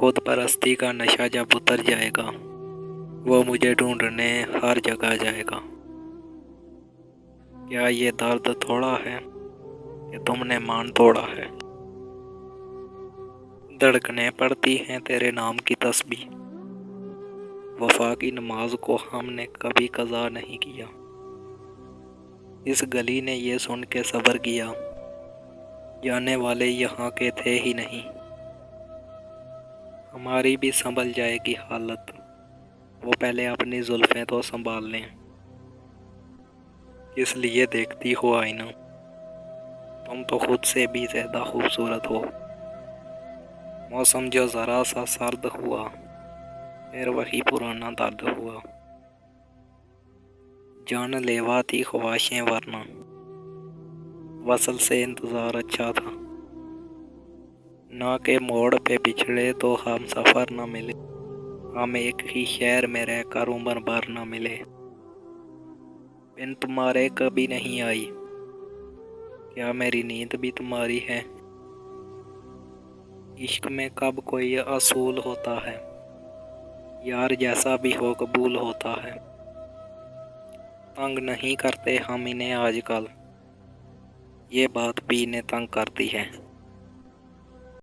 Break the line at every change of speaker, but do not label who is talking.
خود پرستی کا نشہ جب اتر جائے گا وہ مجھے ڈھونڈنے ہر جگہ جائے گا۔ کیا یہ درد تھوڑا ہے کہ تم نے مان توڑا ہے؟ دھڑکنے پڑتی ہیں تیرے نام کی تسبیح، وفا کی نماز کو ہم نے کبھی قضا نہیں کیا۔ اس گلی نے یہ سن کے صبر کیا، جانے والے یہاں کے تھے ہی نہیں۔ ہماری بھی سنبھل جائے گی حالت، وہ پہلے اپنی زلفیں تو سنبھال لیں۔ اس لیے دیکھتی ہو آئینہ، تم تو خود سے بھی زیادہ خوبصورت ہو۔ موسم جو ذرا سا سرد ہوا، پھر وہی پرانا درد ہوا۔ جان لیوا تھی خواہشیں ورنہ وصل سے انتظار اچھا تھا۔ نہ کہ موڑ پہ بچھڑے تو ہم سفر نہ ملے، ہم ایک ہی شہر میں رہ کر عمر بھر نہ ملے۔ بن تمہارے کبھی نہیں آئی، کیا میری نیند بھی تمہاری ہے؟ عشق میں کب کوئی اصول ہوتا ہے، یار جیسا بھی ہو قبول ہوتا ہے۔ تنگ نہیں کرتے ہم انہیں آج کل، یہ بات بھی انہیں تنگ کرتی ہے۔